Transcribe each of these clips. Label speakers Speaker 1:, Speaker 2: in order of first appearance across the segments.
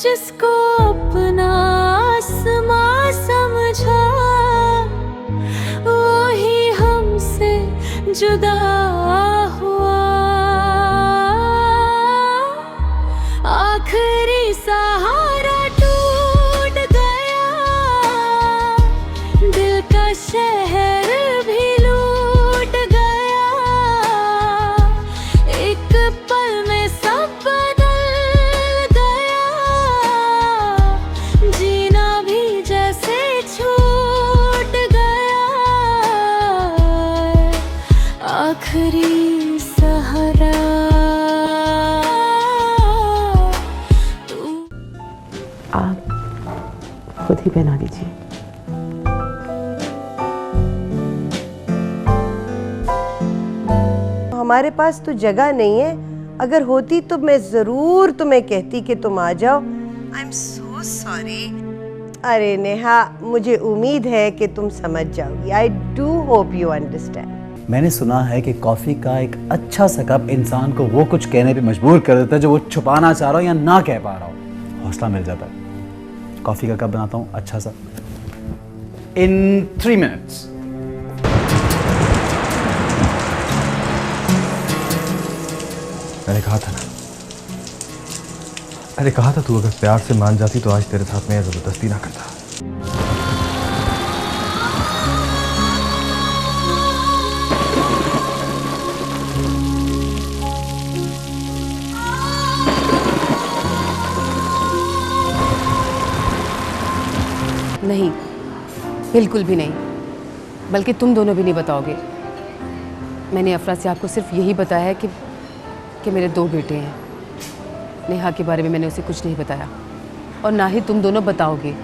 Speaker 1: जिसको अपना आसमां समझा, वो ही हमसे जुदा हुआ। आखिरी सहारा टूट गया, दिल का शहर भी लूट गया। एक पल में सब बदल गया, जीना भी जैसे छूट गया। आखिरी सहारा
Speaker 2: आप खुद ही पहना दीजिए।
Speaker 3: हमारे पास तो जगह नहीं है, अगर होती तो मैं जरूर तुम्हें कहती कि तुम आ जाओ। I am so sorry. अरे नेहा, मुझे उम्मीद है कि तुम समझ जाओगी। I do hope you understand.
Speaker 4: मैंने सुना है कि कॉफ़ी का एक अच्छा सा कप इंसान को वो कुछ कहने पे मजबूर कर देता है जो वो छुपाना चाह रहा हो या ना कह पा रहा हो। हौसला मिल जाता है। कॉफ़ी का कप बनाता हूँ अच्छा सा इन 3 मिनट्स।
Speaker 5: मैंने कहा था ना, अरे कहा था तू अगर प्यार से मान जाती तो आज तेरे साथ में जबरदस्ती ना करता।
Speaker 2: नहीं, बिल्कुल भी नहीं। बल्कि तुम दोनों भी नहीं बताओगे। मैंने अफरा से आपको सिर्फ यही बताया है कि मेरे 2 बेटे हैं। नेहा के बारे में मैंने उसे कुछ नहीं बताया, और ना ही तुम दोनों बताओगे।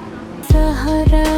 Speaker 1: सहारा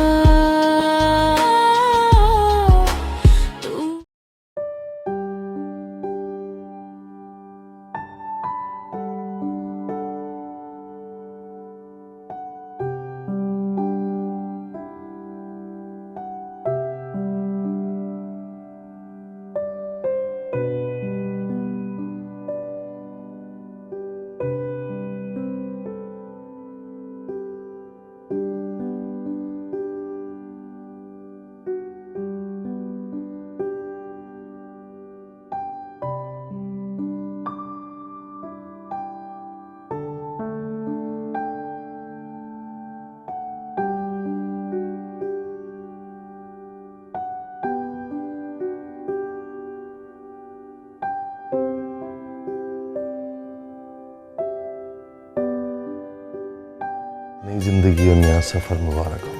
Speaker 6: नई जिंदगी और नया सफर मुबारक हो।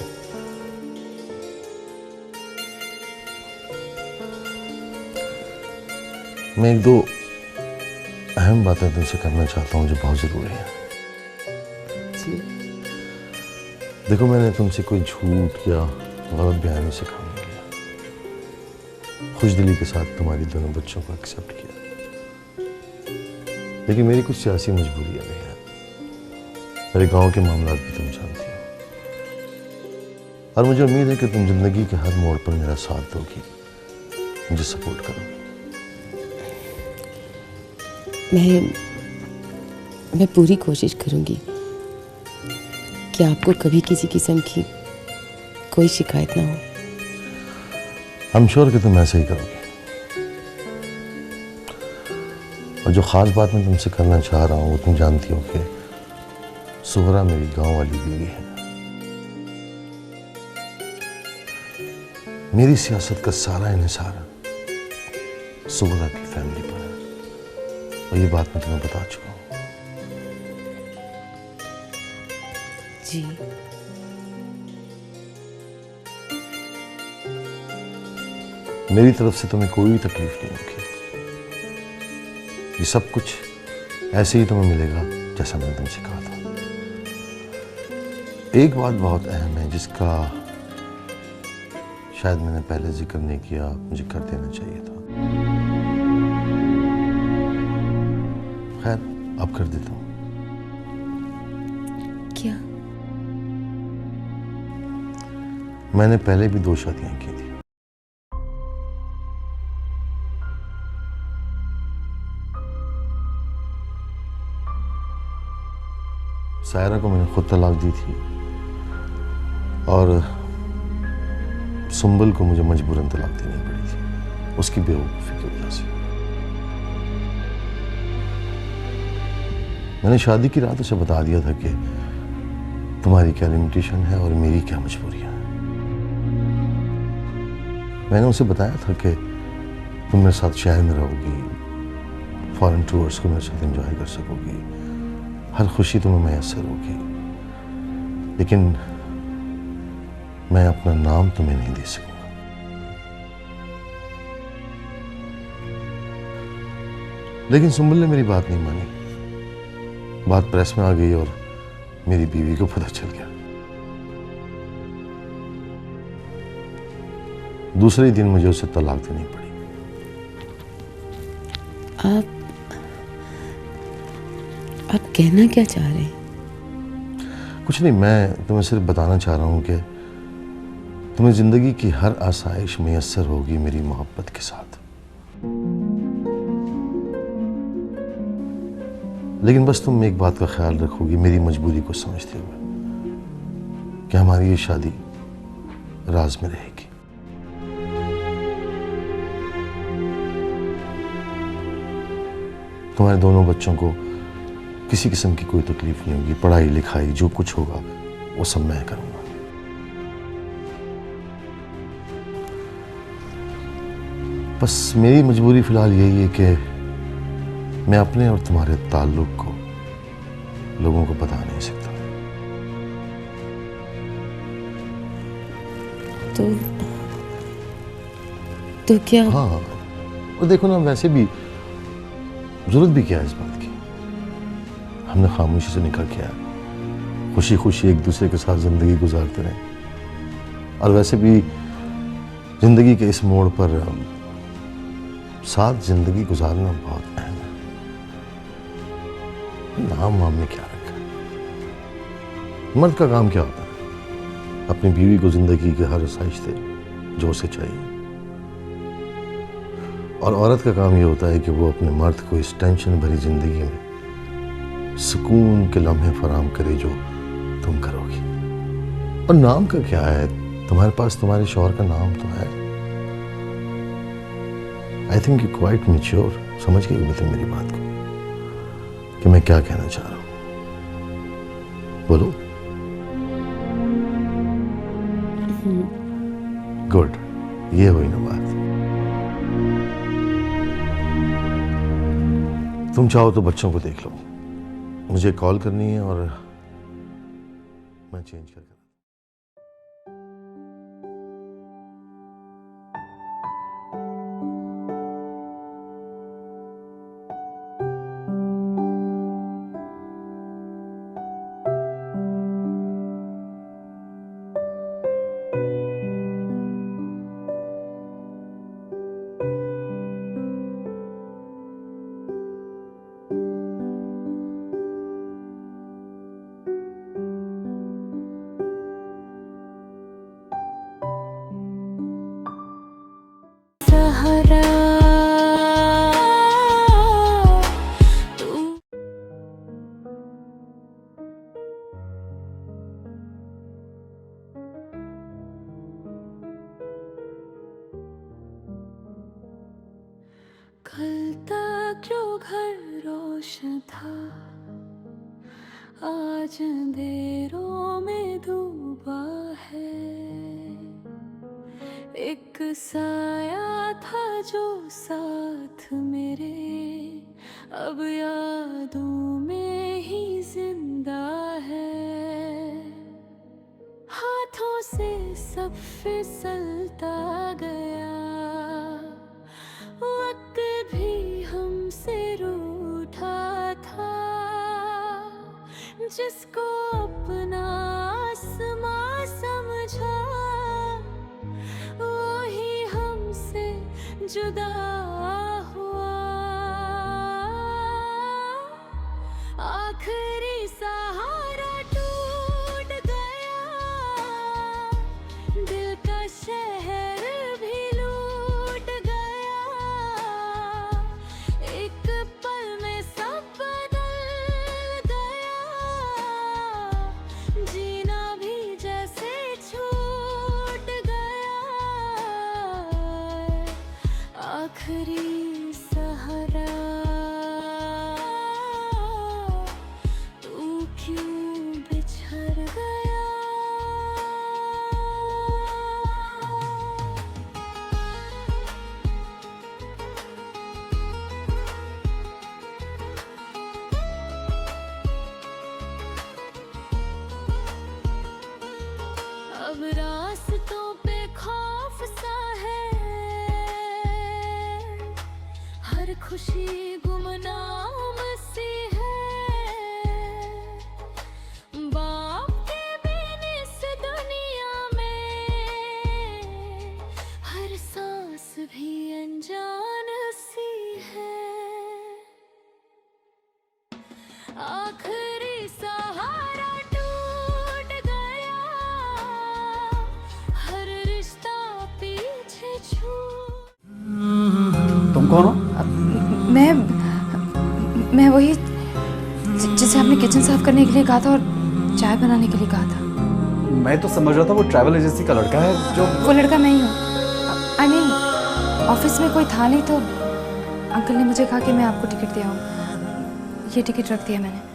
Speaker 6: मैं 1-2 अहम बातें तुमसे करना चाहता हूँ जो बहुत जरूरी है।
Speaker 2: जी।
Speaker 6: देखो, मैंने तुमसे कोई झूठ या गलत बयानी से काम नहीं किया। खुशदिली के साथ तुम्हारी दोनों बच्चों को एक्सेप्ट किया, लेकिन मेरी कुछ सियासी मजबूरियां भी हैं। मेरे गांव के मामला भी तुम जानती हो, और मुझे उम्मीद है कि तुम जिंदगी के हर मोड़ पर मेरा साथ दोगी, मुझे सपोर्ट करोगी।
Speaker 2: मैं पूरी कोशिश करूंगी कि आपको कभी किसी किस्म की कोई शिकायत ना हो।
Speaker 6: आई एम श्योर कि तुम ऐसे ही करोगी। और जो खास बात मैं तुमसे करना चाह रहा हूँ वो तुम जानती हो कि सुहरा मेरी गांव वाली बीवी है। मेरी सियासत का सारा इन्हिसार सुहरा की फैमिली पर है, और ये बात मैं तुम्हें बता चुका हूं।
Speaker 2: जी।
Speaker 6: मेरी तरफ से तुम्हें कोई तकलीफ नहीं होगी। ये सब कुछ ऐसे ही तुम्हें मिलेगा जैसा मैंने तुमसे कहा था। एक बात बहुत अहम है जिसका शायद मैंने पहले जिक्र नहीं किया, मुझे कर देना चाहिए था। खैर, अब कर देता हूं।
Speaker 2: क्या?
Speaker 6: मैंने पहले भी 2 शादियां की थी। सायरा को मैंने खुद तलाक दी थी और सुंबल को मुझे मजबूरन तलाक देनी पड़ी थी उसकी बेवकूफ़ी की वजह से। मैंने शादी की रात उसे बता दिया था कि तुम्हारी क्या लिमिटेशन है और मेरी क्या मजबूरियां हैं। मैंने उसे बताया था कि तुम मेरे साथ शहर में रहोगी, फॉरेन टूर्स को मेरे साथ एंजॉय कर सकोगी, हर खुशी तुम्हें मैसर होगी, लेकिन मैं अपना नाम तुम्हें नहीं दे सकूंगा। लेकिन सुंबल ने मेरी बात नहीं मानी। बात प्रेस में आ गई और मेरी बीवी को पता चल गया। दूसरे दिन मुझे उसे तलाक देनी पड़ी।
Speaker 2: आप कहना क्या चाह रहे हैं?
Speaker 6: कुछ नहीं, मैं तुम्हें सिर्फ बताना चाह रहा हूं कि तुम्हें जिंदगी की हर आसाइश मैसर होगी मेरी मोहब्बत के साथ। लेकिन बस तुम एक बात का ख्याल रखोगी मेरी मजबूरी को समझते हुए कि हमारी ये शादी राज में रहेगी। तुम्हारे दोनों बच्चों को किसी किस्म की कोई तकलीफ नहीं होगी। पढ़ाई लिखाई जो कुछ होगा वो सब मैं करूंगा। बस मेरी मजबूरी फिलहाल यही है कि मैं अपने और तुम्हारे ताल्लुक को लोगों को बता नहीं सकता।
Speaker 2: तो क्या?
Speaker 6: हाँ, और देखो ना, वैसे भी जरूरत भी क्या है इस बात की। हमने खामोशी से निकाह किया, खुशी खुशी एक दूसरे के साथ जिंदगी गुजारते रहे। और वैसे भी जिंदगी के इस मोड़ पर साथ जिंदगी गुजारना बहुत अहम है। नाम वाम में क्या रखा है? मर्द का काम क्या होता है? अपनी बीवी को जिंदगी के हर आसाइश दे जो उसे चाहिए, और औरत का काम ये होता है कि वो अपने मर्द को इस टेंशन भरी जिंदगी में सुकून के लम्हे फराम करे जो तुम करोगी। और नाम का क्या है? तुम्हारे पास तुम्हारे शौहर का नाम तो है। I think you quite mature. समझ गई हो तुम मेरी बात को कि मैं क्या कहना चाह रहा हूं? बोलो। गुड, ये हुई ना बात। तुम चाहो तो बच्चों को देख लो, मुझे कॉल करनी है और मैं चेंज कर
Speaker 1: कल तक जो घर रोशन था आज अंधेरों में डूबा है। एक साया था जो साथ मेरे अब यादों में ही जिंदा है। हाथों से सब फिसलता गया, वक्त भी हमसे रूठा था। जिसको अपना आसमां समझा वही हमसे जुदा हुआ। आखिरी सहारा टूट गया, दिल का शहर भी लूट गया। एक पल में सब बदल गया, आखिरी सहारा तू क्यों बिछड़ गया। अब रास्तों पे खौफ सा है, हर खुशी गुमनाम सी है। बाप के बिन इस दुनिया में हर सांस भी अनजान सी है। आखिरी सहारा टूट गया, हर रिश्ता पीछे छूट।
Speaker 4: तुम कौन हो?
Speaker 7: मैं वही जिसे आपने किचन साफ करने के लिए कहा था और चाय बनाने के लिए कहा था।
Speaker 4: मैं तो समझ रहा था वो ट्रैवल एजेंसी का लड़का है जो।
Speaker 7: वो लड़का मैं ही हूँ। आई मीन ऑफिस में कोई था नहीं तो अंकल ने मुझे कहा कि मैं आपको टिकट दे आऊँ। ये टिकट रख दिया मैंने।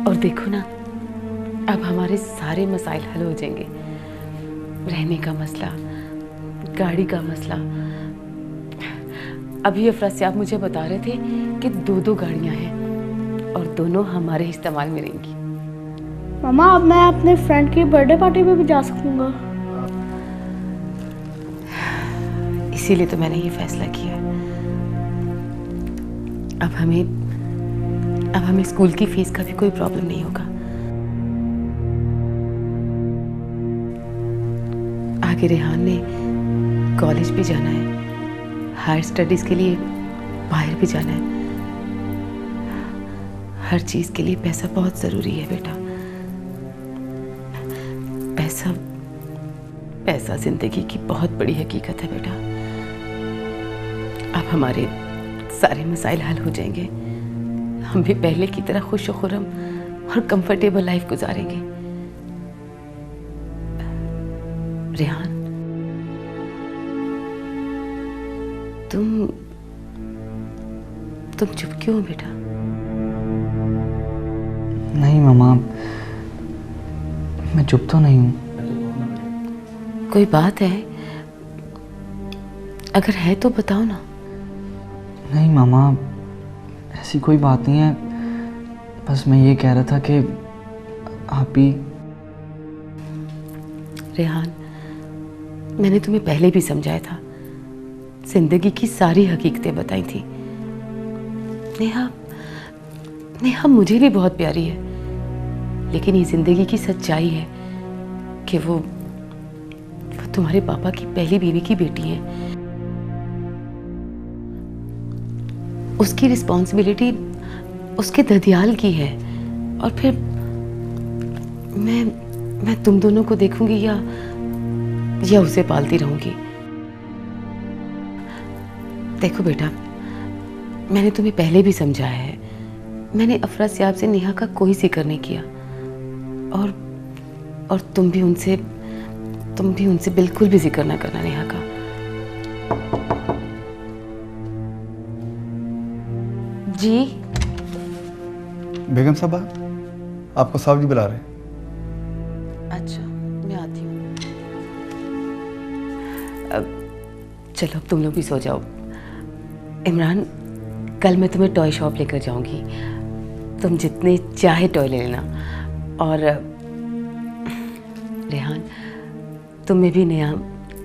Speaker 2: और देखो ना, अब हमारे सारे मसाइल हल हो जाएंगे। रहने का मसला, गाड़ी का मसला। अभी अफरासियाब मुझे बता रहे थे कि 2-2 गाड़ियां हैं और दोनों हमारे इस्तेमाल में रहेंगी।
Speaker 8: मामा अब मैं अपने फ्रेंड की बर्थडे पार्टी में भी जा सकूंगा।
Speaker 2: इसीलिए तो मैंने ये फैसला किया। अब हमें स्कूल की फीस का भी कोई प्रॉब्लम नहीं होगा। आगे रेहान ने कॉलेज भी जाना है, हायर स्टडीज के लिए बाहर भी जाना है। हर चीज के लिए पैसा बहुत जरूरी है बेटा। पैसा जिंदगी की बहुत बड़ी हकीकत है बेटा। अब हमारे सारे मसाइल हल हो जाएंगे। हम भी पहले की तरह खुश और खुर्रम और कंफर्टेबल लाइफ गुजारेंगे। रेहान, तुम चुप क्यों हो बेटा?
Speaker 5: नहीं मामा, मैं चुप तो नहीं हूँ।
Speaker 2: कोई बात है? अगर है तो बताओ ना।
Speaker 5: नहीं मामा, ऐसी कोई बात नहीं है। बस मैं ये कह रहा था कि आप ही।
Speaker 2: रेहान, मैंने तुम्हें पहले भी समझाया था, जिंदगी की सारी हकीकतें बताई थी। नेहा मुझे भी बहुत प्यारी है, लेकिन ये जिंदगी की सच्चाई है कि वो तुम्हारे पापा की पहली बीवी की बेटी है। उसकी रिस्पॉन्सिबिलिटी उसके ददियाल की है, और फिर मैं तुम दोनों को देखूंगी या उसे पालती रहूंगी। देखो बेटा, मैंने तुम्हें पहले भी समझाया है, मैंने अफरासियाब से नेहा का कोई जिक्र नहीं किया, और तुम भी उनसे बिल्कुल भी जिक्र ना करना नेहा का। जी
Speaker 9: बेगम साहबा, आपको साहब जी बुला रहे हैं।
Speaker 2: अच्छा, मैं आती हूँ। अब चलो अब तुम लोग भी सो जाओ। इमरान, कल मैं तुम्हें टॉय शॉप लेकर जाऊंगी, तुम जितने चाहे टॉय ले लेना। और रेहान, तुम्हें भी नया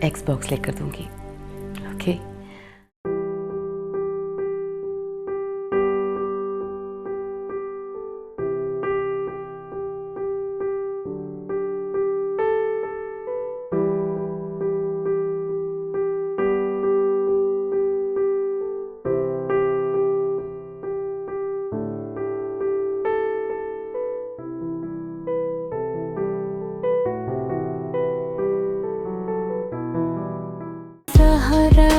Speaker 2: एक्सबॉक्स लेकर दूंगी, ओके?
Speaker 1: सहारा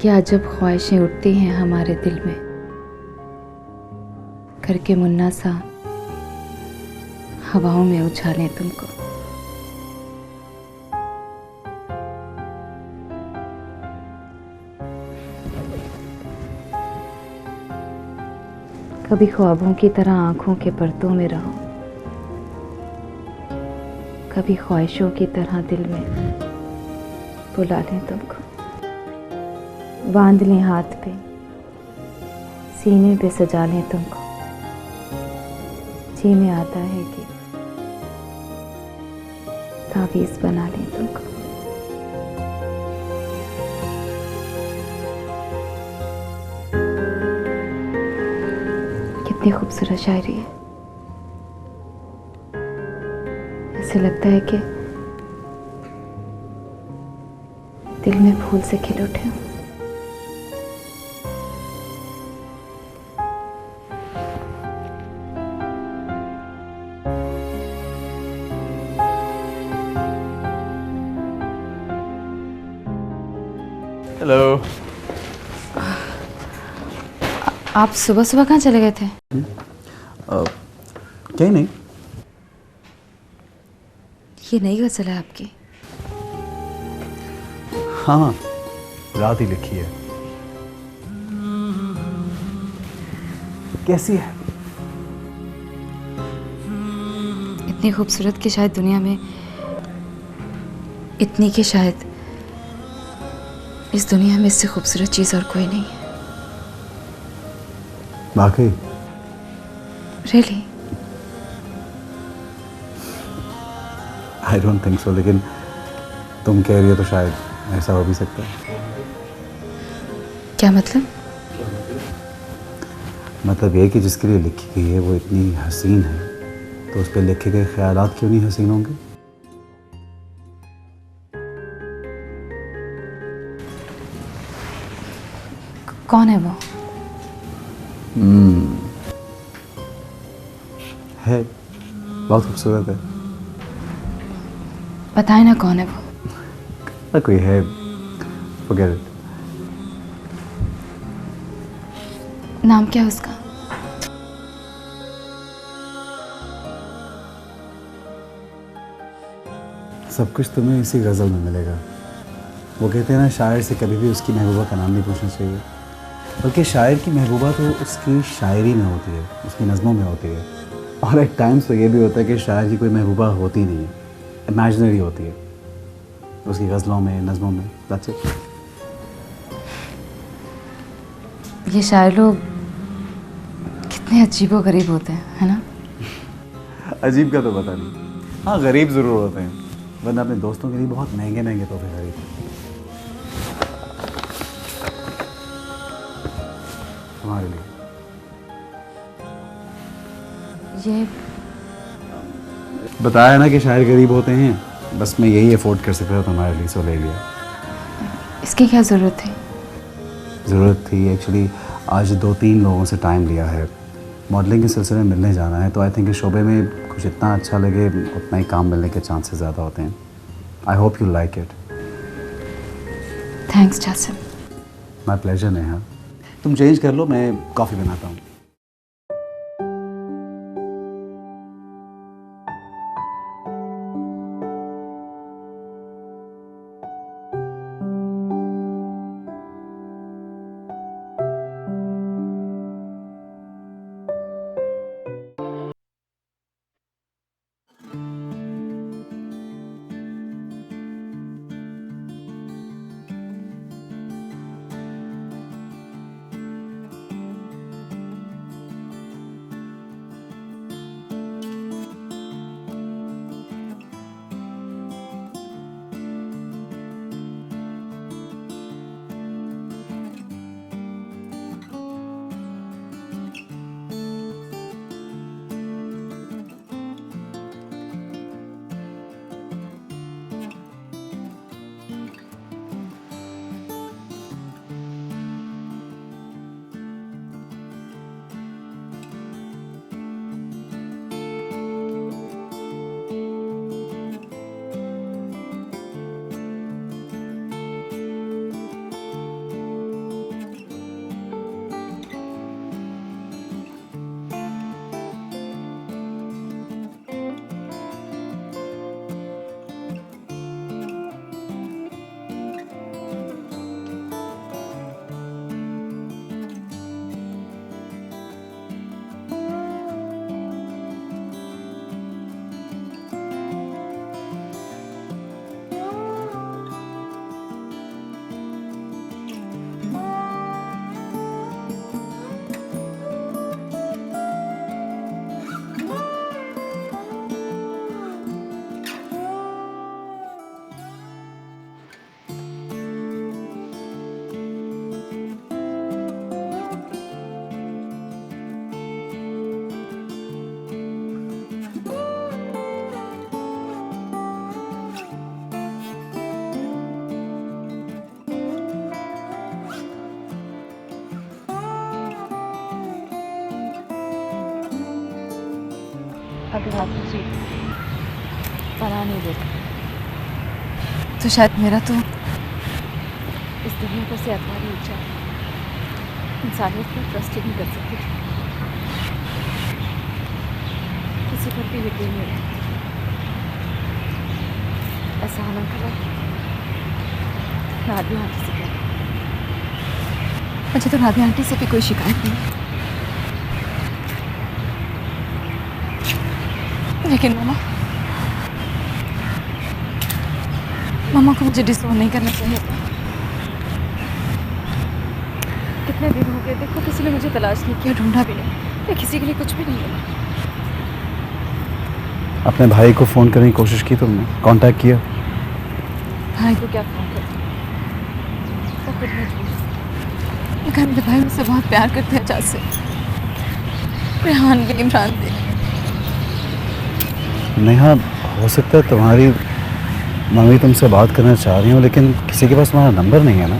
Speaker 7: क्या अजब ख्वाहिशें उठती हैं हमारे दिल में, करके मुन्ना सा हवाओं में उछालें तुमको। कभी ख्वाबों की तरह आंखों के पर्दों में रहो, कभी ख्वाहिशों की तरह दिल में बुला लें तुमको। बांध लें हाथ पे, सीने पे सजा लें तुमको। जी में आता है कि तावीज़ बना लें तुमको। कितनी खूबसूरत शायरी है। ऐसे लगता है कि दिल में फूल से खिल उठे हों।
Speaker 4: हेलो।
Speaker 7: आप सुबह सुबह कहाँ चले गए थे?
Speaker 4: कहीं नहीं।
Speaker 7: ये नई गज़ल है आपकी?
Speaker 4: हाँ, रात ही लिखी है। कैसी है?
Speaker 7: इतनी खूबसूरत कि शायद दुनिया में इतनी कि शायद इस दुनिया में इससे खूबसूरत चीज़ और कोई नहीं है।
Speaker 4: वाकई?
Speaker 7: Really?
Speaker 4: I don't think so, लेकिन तुम कह रही हो तो शायद ऐसा हो भी सकता है।
Speaker 7: क्या मतलब?
Speaker 4: मतलब ये कि जिसके लिए लिखी गई है वो इतनी हसीन है, तो उस पर लिखे गए ख्यालात क्यों नहीं हसीन होंगे?
Speaker 7: कौन है वो?
Speaker 4: है, बहुत खूबसूरत है।
Speaker 7: बताए ना कौन है वो।
Speaker 4: कोई है, forget it।
Speaker 7: नाम क्या है उसका?
Speaker 4: सब कुछ तुम्हें इसी गज़ल में मिलेगा। वो कहते हैं ना, शायर से कभी भी उसकी महबूबा का नाम नहीं पूछना चाहिए, बल्कि शायर की महबूबा तो उसकी शायरी में होती है, उसकी नज़मों में होती है। और एक टाइम्स तो ये भी होता है कि शायर की कोई महबूबा होती नहीं है, इमेजिनरी होती है उसकी गज़लों में, नज़मों में। That's it.
Speaker 7: ये शायर लोग कितने अजीबो गरीब होते हैं, है ना?
Speaker 4: अजीब का तो पता नहीं, हाँ गरीब ज़रूर होते हैं, वरना अपने दोस्तों के लिए बहुत महंगे महंगे तोहफे खरीदते हैं। तुम्हारे लिए।
Speaker 7: ये
Speaker 4: बताया ना कि शायर गरीब होते हैं, बस मैं यही अफोर्ड कर सकता था तुम्हारे लिए, सो ले लिया।
Speaker 7: इसकी क्या ज़रूरत थी?
Speaker 4: ज़रूरत थी एक्चुअली, आज 2-3 लोगों से टाइम लिया है, मॉडलिंग के सिलसिले में मिलने जाना है, तो आई थिंक इस शोबे में कुछ इतना अच्छा लगे उतना ही काम मिलने के चांसेस ज़्यादा होते हैं। I hope you like it.
Speaker 7: Thanks Jasim.
Speaker 4: My pleasure Neha. तुम चेंज कर लो, मैं कॉफ़ी बनाता हूँ।
Speaker 7: अगर आप मुझे पना नहीं देते तो शायद मेरा तो इस दुनिया पर से एतबार ही उठ जाता। इंसानियत पर ट्रस्ट ही नहीं कर सकती, किसी पर भी यकीन नहीं रहता। ऐसा आलम करा राबिया आंटी से कह, मुझे तो राबिया आंटी से भी कोई शिकायत नहीं, लेकिन मामा को मुझे डिसोन नहीं करना चाहिए था। कितने दिन हो गए, देखो किसी ने मुझे तलाश नहीं किया, ढूंढा भी नहीं, मैं किसी के लिए कुछ भी नहीं मिला।
Speaker 4: अपने भाई को फ़ोन करने की कोशिश की तुमने? कांटेक्ट किया?
Speaker 7: भाई को क्या फ़ोन कर, वो खुद मजबूर है। लेकिन मेरे भाई मुझसे बहुत प्यार करते हैं, अचाज से रेहान भी, इमरान भी।
Speaker 4: नेहा, हो सकता है तुम्हारी मम्मी तुमसे बात करना चाह रही हो, लेकिन किसी के पास तुम्हारा नंबर नहीं है ना?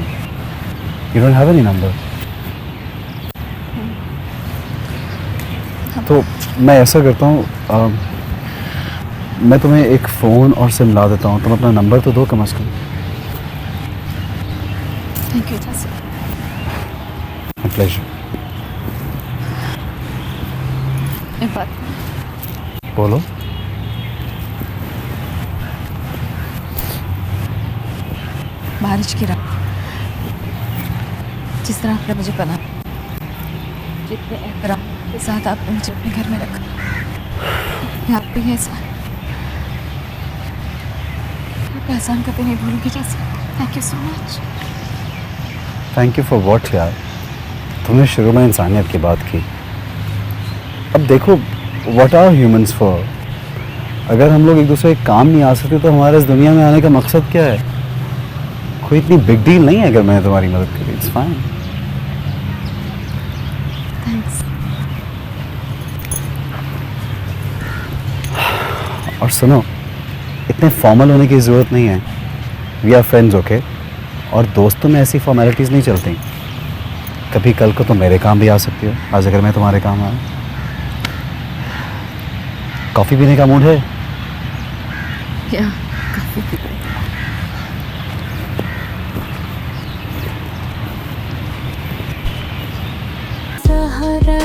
Speaker 4: You don't have any number. तो मैं ऐसा करता हूँ, मैं तुम्हें एक फ़ोन और सिम ला देता हूँ, तुम अपना नंबर तो दो कम से कम।
Speaker 7: थैंक यू चाचा।
Speaker 4: प्लेजर।
Speaker 7: एक बात
Speaker 4: बोलो।
Speaker 7: बारिश की रात, जिस तरह आपने मुझे पना, जितने एहतराम के साथ आपने मुझे अपने घर में रखा, मैं आप भी एहसान, आपका एहसान कभी नहीं भूलूंगी चाचा। Thank you so much.
Speaker 4: Thank you for what यार, तुमने शुरू में इंसानियत की बात की। अब देखो, व्हाट आर ह्यूमंस फॉर? अगर हम लोग एक दूसरे के काम नहीं आ सकते तो हमारे इस दुनिया में आने का मकसद क्या है? कोई इतनी बिग डील नहीं है अगर मैंने तुम्हारी मदद करी। It's fine.
Speaker 7: थैंक्स।
Speaker 4: और सुनो, इतने फॉर्मल होने की ज़रूरत नहीं है। We are friends, okay? और दोस्तों में ऐसी फॉर्मेलिटीज़ नहीं चलती। कभी कल को तुम मेरे काम भी आ सकती हो, आज अगर मैं तुम्हारे काम आया। कॉफ़ी पीने का मूड है?
Speaker 7: या काफ़ी पीते हैं।
Speaker 1: सहारा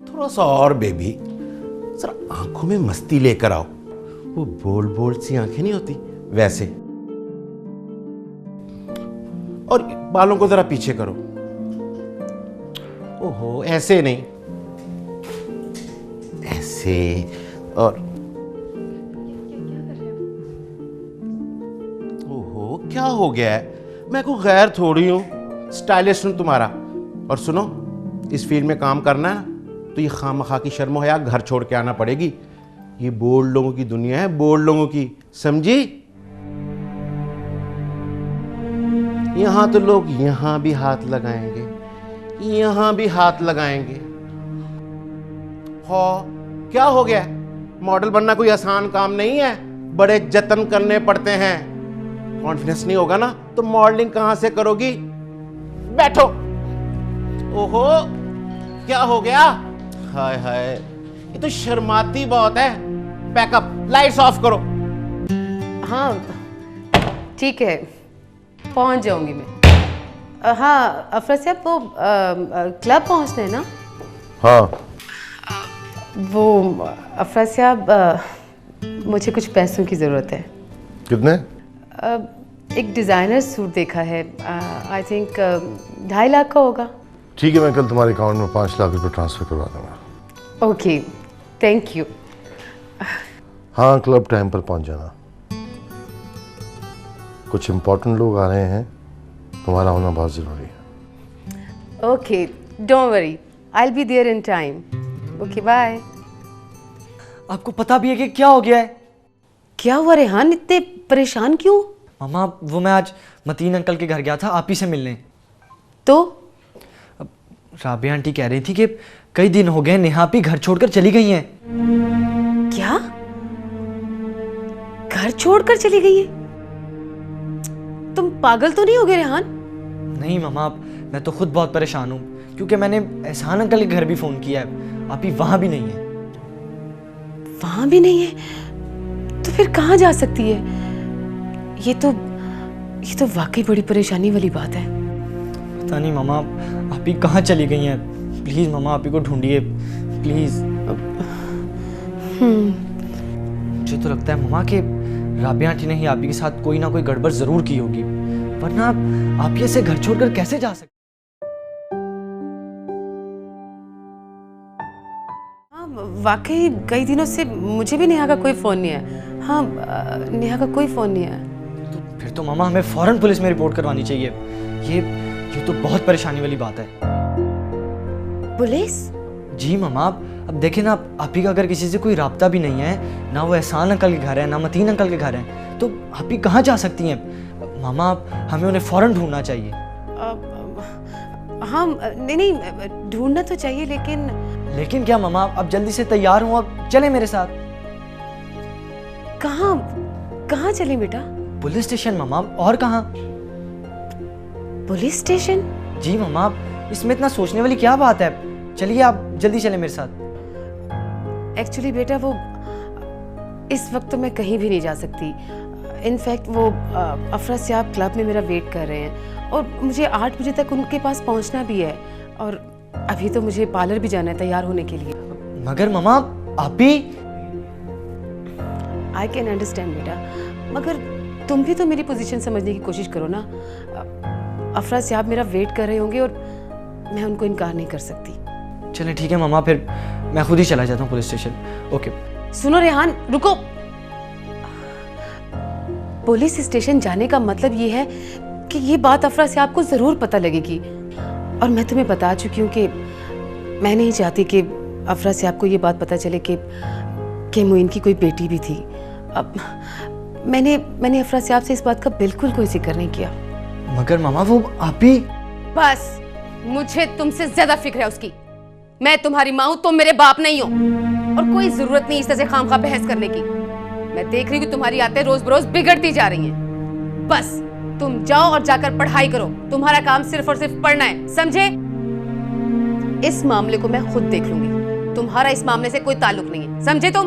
Speaker 9: थोड़ा सा और बेबी, जरा आंखों में मस्ती लेकर आओ। वो बोल बोल सी आंखें नहीं होती वैसे। और बालों को जरा पीछे करो। ओहो, ऐसे नहीं, ऐसे। और ओहो, क्या हो गया है? मैं कोई गैर थोड़ी हूं, स्टाइलिश हूं तुम्हारा। और सुनो, इस फील्ड में काम करना है तो ये खामखा की शर्म हया घर छोड़ के आना पड़ेगी। ये बोल्ड लोगों की दुनिया है, बोल्ड लोगों की, समझी? यहां तो लोग यहां भी हाथ लगाएंगे, यहां भी हाथ लगाएंगे। हो, क्या हो गया? मॉडल बनना कोई आसान काम नहीं है, बड़े जतन करने पड़ते हैं। कॉन्फिडेंस नहीं होगा ना तो मॉडलिंग कहां से करोगी? बैठो। ओहो, क्या हो गया? हाय हाय, ये तो शर्माती बहुत है। पैकअप, लाइट्स ऑफ करो।
Speaker 2: हाँ ठीक है, पहुंच जाऊंगी मैं। हाँ अफरा साहब, वो क्लब पहुंचना है ना?
Speaker 6: हाँ,
Speaker 2: वो अफरा साहब, मुझे कुछ पैसों की ज़रूरत है।
Speaker 6: कितने?
Speaker 2: एक डिज़ाइनर सूट देखा है, आई थिंक 2.5 लाख का होगा।
Speaker 6: ठीक है, मैं कल तुम्हारे अकाउंट में 5 लाख रुपए ट्रांसफर करवा दूंगा।
Speaker 2: Okay, thank you.
Speaker 6: हाँ, क्लब टाइम पर पहुंच जाना। कुछ इम्पोर्टेंट लोग आ रहे हैं, तुम्हारा होना बहुत ज़रूरी है।
Speaker 2: Okay, don't worry, I will be there in time. Okay, bye.
Speaker 5: आपको पता भी है कि क्या हो गया है?
Speaker 2: क्या हुआ रेहान, इतने परेशान क्यों?
Speaker 5: मामा, वो मैं आज मतीन अंकल के घर गया था आप ही से मिलने।
Speaker 2: तो
Speaker 5: राबिया आंटी कह रही थी कि कई दिन हो गए नेहा भी घर छोड़कर चली गई हैं।
Speaker 2: क्या घर छोड़कर चली गई है? तुम पागल तो नहीं हो गए रेहान?
Speaker 5: नहीं मामा, मैं तो खुद बहुत परेशान हूँ, क्योंकि मैंने एहसान अंकल के घर भी फ़ोन किया है, आप ही वहाँ भी नहीं है।
Speaker 2: वहाँ भी नहीं है? तो फिर कहाँ जा सकती है? ये तो वाकई बड़ी परेशानी वाली बात है।
Speaker 5: पता नहीं मामा, आप ही कहाँ चली गई हैं। प्लीज़ मामा, आप ही को ढूंढिए प्लीज़। मुझे तो लगता है मामा कि राबिया आंटी ने ही आप ही के साथ कोई ना कोई गड़बड़ ज़रूर की होगी, वरना आप ये से घर छोड़कर कैसे जा सकते।
Speaker 2: हाँ, वाकई कई दिनों से मुझे भी नेहा का कोई फ़ोन नहीं है। हाँ, नेहा का कोई फ़ोन नहीं है।
Speaker 5: तो फिर तो मामा हमें फ़ौरन पुलिस में रिपोर्ट करवानी चाहिए। ये तो बहुत परेशानी वाली बात है।
Speaker 2: पुलिस?
Speaker 5: जी मामा, अब देखें ना, आप ही का अगर किसी से कोई राब्ता भी नहीं है, ना वो एहसान अंकल के घर है, ना मतीन अंकल के घर है, तो आप ही कहाँ जा सकती हैं? मामा, हमें उन्हें फ़ौरन ढूंढना चाहिए।
Speaker 2: हाँ, नहीं, ढूंढना तो चाहिए, लेकिन
Speaker 5: क्या मामा? अब जल्दी से तैयार हूँ, अब चले मेरे साथ।
Speaker 2: कहाँ चले बेटा?
Speaker 5: पुलिस स्टेशन मामा, और कहाँ?
Speaker 2: Police station?
Speaker 5: जी मामा, इसमें इतना सोचने वाली क्या बात है? चलिए, आप जल्दी चले मेरे साथ।
Speaker 2: एक्चुअली बेटा, वो इस वक्त तो मैं कहीं भी नहीं जा सकती। इनफैक्ट वो अफरासियाब क्लब में मेरा वेट कर रहे हैं और मुझे 8 बजे तक उनके पास पहुंचना भी है, और अभी तो मुझे पार्लर भी जाना है तैयार होने के लिए।
Speaker 5: मगर मामा, आप भी?
Speaker 2: आई कैन अंडरस्टैंड बेटा, मगर तुम भी तो मेरी पोजीशन समझने की कोशिश करो ना। अफरासियाब मेरा वेट कर रहे होंगे और मैं उनको इनकार नहीं कर सकती।
Speaker 5: चले ठीक है मामा, फिर मैं खुद ही चला जाता हूँ पुलिस स्टेशन। ओके।
Speaker 2: सुनो रेहान, रुको। पुलिस स्टेशन जाने का मतलब ये है कि ये बात अफरासियाब को जरूर पता लगेगी, और मैं तुम्हें बता चुकी हूँ कि मैं नहीं चाहती कि अफरासियाब को ये बात पता चले कि मोइन की कोई बेटी भी थी। अब मैंने अफरासियाब से इस बात का बिल्कुल कोई जिक्र नहीं किया।
Speaker 5: मगर मामा, वो आप ही?
Speaker 2: बस, मुझे तुमसे ज्यादा फिक्र है उसकी। मैं तुम्हारी माँ हूं, तुम मेरे बाप नहीं हो, और कोई जरूरत नहीं इस तरह से खामखा बहस करने की। मैं देख रही हूँ कि तुम्हारी आदतें रोज बरोज बिगड़ती जा रही हैं। बस तुम जाओ और जाकर पढ़ाई करो। तुम्हारा काम सिर्फ और सिर्फ पढ़ना है, समझे? इस मामले को मैं खुद देख लूंगी, तुम्हारा इस मामले से कोई ताल्लुक नहीं है, समझे तुम?